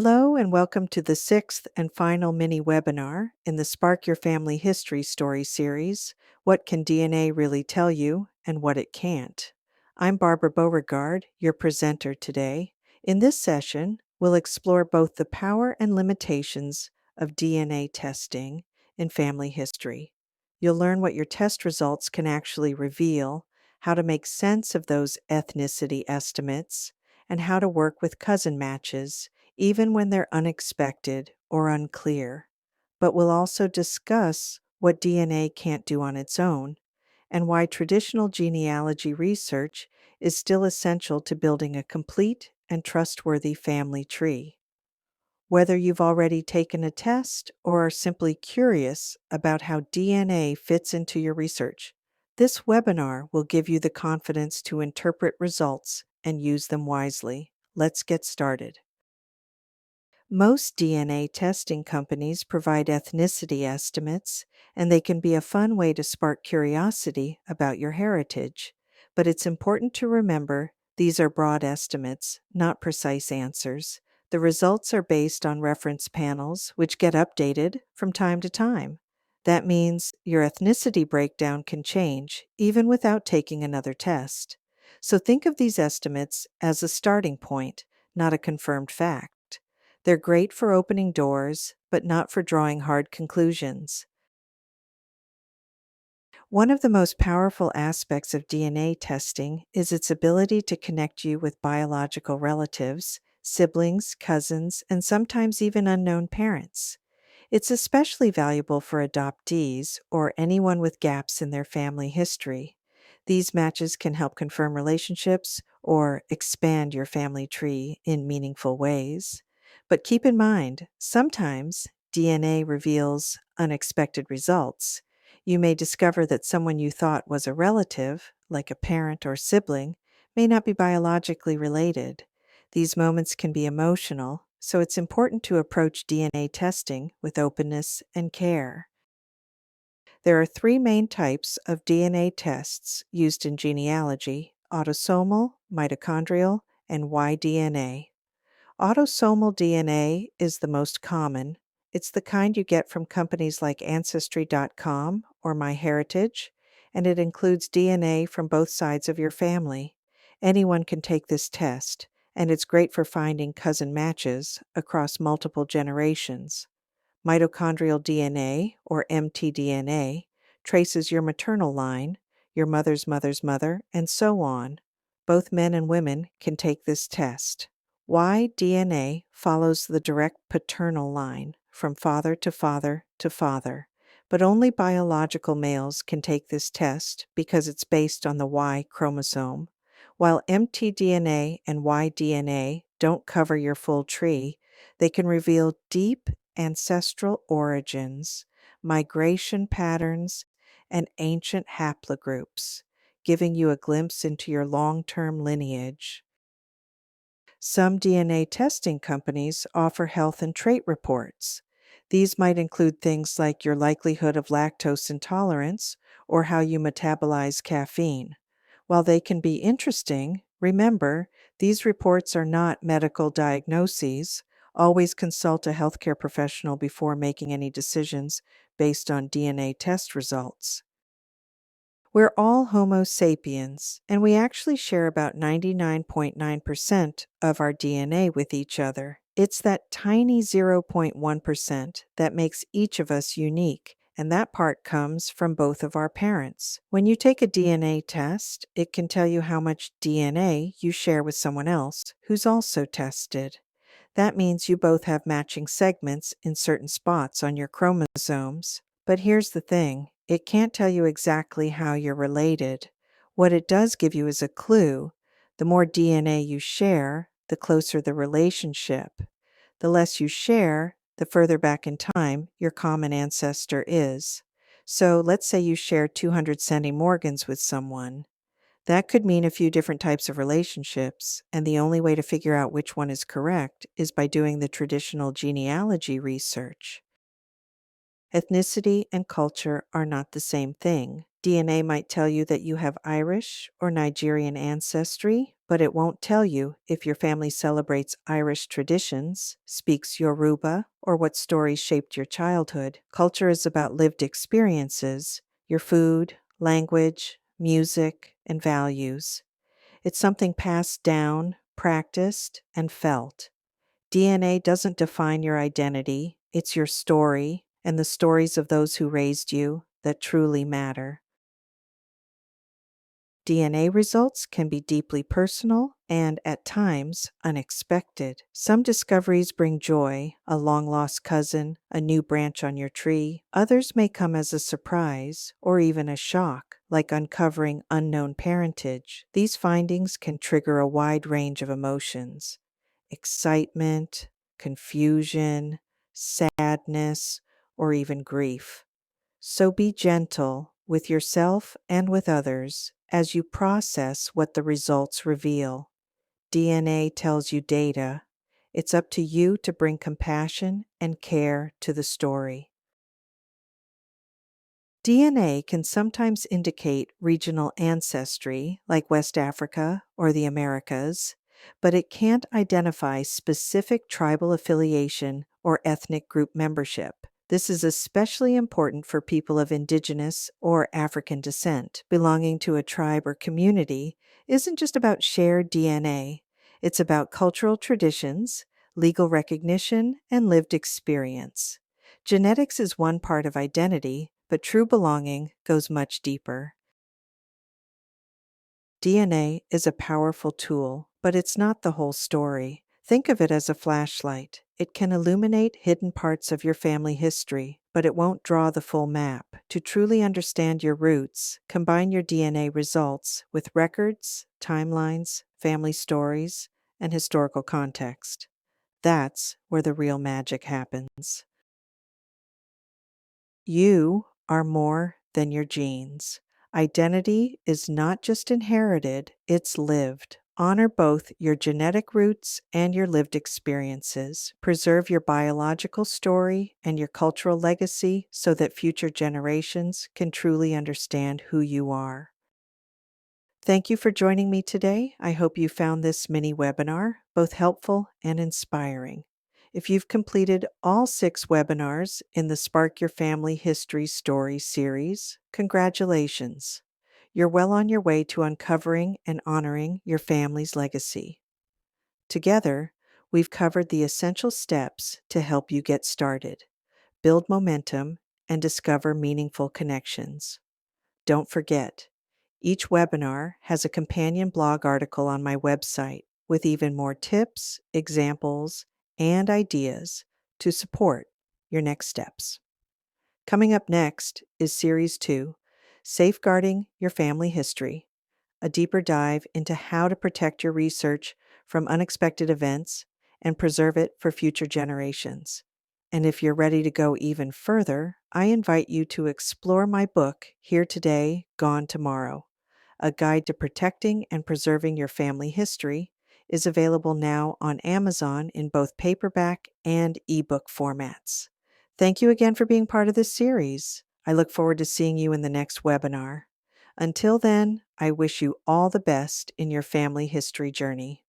Hello, and welcome to the sixth and final mini webinar in the Spark Your Family History Story series. What can DNA really tell you and what it can't? I'm Barbara Beauregard, your presenter today. In this session, we'll explore both the power and limitations of DNA testing in family history. You'll learn what your test results can actually reveal, how to make sense of those ethnicity estimates, and how to work with cousin matches even when they're unexpected or unclear. But we'll also discuss what DNA can't do on its own and why traditional genealogy research is still essential to building a complete and trustworthy family tree. Whether you've already taken a test or are simply curious about how DNA fits into your research, this webinar will give you the confidence to interpret results and use them wisely. Let's get started. Most DNA testing companies provide ethnicity estimates, and they can be a fun way to spark curiosity about your heritage. But it's important to remember these are broad estimates, not precise answers. The results are based on reference panels, which get updated from time to time. That means your ethnicity breakdown can change, even without taking another test. So think of these estimates as a starting point, not a confirmed fact. They're great for opening doors, but not for drawing hard conclusions. One of the most powerful aspects of DNA testing is its ability to connect you with biological relatives, siblings, cousins, and sometimes even unknown parents. It's especially valuable for adoptees or anyone with gaps in their family history. These matches can help confirm relationships or expand your family tree in meaningful ways. But keep in mind, sometimes DNA reveals unexpected results. You may discover that someone you thought was a relative, like a parent or sibling, may not be biologically related. These moments can be emotional, so it's important to approach DNA testing with openness and care. There are three main types of DNA tests used in genealogy: autosomal, mitochondrial, and Y-DNA. Autosomal DNA is the most common. It's the kind you get from companies like Ancestry.com or MyHeritage, and it includes DNA from both sides of your family. Anyone can take this test, and it's great for finding cousin matches across multiple generations. Mitochondrial DNA, or mtDNA, traces your maternal line, your mother's mother's mother, and so on. Both men and women can take this test. Y-DNA follows the direct paternal line, from father to father to father, but only biological males can take this test because it's based on the Y chromosome. While mtDNA and Y-DNA don't cover your full tree, they can reveal deep ancestral origins, migration patterns, and ancient haplogroups, giving you a glimpse into your long-term lineage. Some DNA testing companies offer health and trait reports. These might include things like your likelihood of lactose intolerance or how you metabolize caffeine. While they can be interesting, remember, these reports are not medical diagnoses. Always consult a healthcare professional before making any decisions based on DNA test results. We're all Homo sapiens, and we actually share about 99.9% of our DNA with each other. It's that tiny 0.1% that makes each of us unique, and that part comes from both of our parents. When you take a DNA test, it can tell you how much DNA you share with someone else who's also tested. That means you both have matching segments in certain spots on your chromosomes. But here's the thing, it can't tell you exactly how you're related. What it does give you is a clue. The more DNA you share, the closer the relationship. The less you share, the further back in time your common ancestor is. So let's say you share 200 centimorgans with someone. That could mean a few different types of relationships, and the only way to figure out which one is correct is by doing the traditional genealogy research. Ethnicity and culture are not the same thing. DNA might tell you that you have Irish or Nigerian ancestry, but it won't tell you if your family celebrates Irish traditions, speaks Yoruba, or what stories shaped your childhood. Culture is about lived experiences, your food, language, music, and values. It's something passed down, practiced, and felt. DNA doesn't define your identity, it's your story and the stories of those who raised you that truly matter. DNA results can be deeply personal and, at times, unexpected. Some discoveries bring joy, a long lost cousin, a new branch on your tree. Others may come as a surprise or even a shock, like uncovering unknown parentage. These findings can trigger a wide range of emotions: excitement, confusion, sadness, or even grief. So be gentle with yourself and with others as you process what the results reveal. DNA tells you data. It's up to you to bring compassion and care to the story. DNA can sometimes indicate regional ancestry, like West Africa or the Americas, but it can't identify specific tribal affiliation or ethnic group membership. This is especially important for people of indigenous or African descent. Belonging to a tribe or community isn't just about shared DNA, it's about cultural traditions, legal recognition, and lived experience. Genetics is one part of identity, but true belonging goes much deeper. DNA is a powerful tool, but it's not the whole story. Think of it as a flashlight. It can illuminate hidden parts of your family history, but it won't draw the full map. To truly understand your roots, combine your DNA results with records, timelines, family stories, and historical context. That's where the real magic happens. You are more than your genes. Identity is not just inherited, it's lived. Honor both your genetic roots and your lived experiences. Preserve your biological story and your cultural legacy so that future generations can truly understand who you are. Thank you for joining me today. I hope you found this mini webinar both helpful and inspiring. If you've completed all 6 webinars in the Spark Your Family History Story series, congratulations. You're well on your way to uncovering and honoring your family's legacy. Together, we've covered the essential steps to help you get started, build momentum, and discover meaningful connections. Don't forget, each webinar has a companion blog article on my website with even more tips, examples, and ideas to support your next steps. Coming up next is Series 2, Safeguarding Your Family History, a deeper dive into how to protect your research from unexpected events and preserve it for future generations. And if you're ready to go even further, I invite you to explore my book, Here Today, Gone Tomorrow. A Guide to Protecting and Preserving Your Family History is available now on Amazon in both paperback and ebook formats. Thank you again for being part of this series. I look forward to seeing you in the next webinar. Until then, I wish you all the best in your family history journey.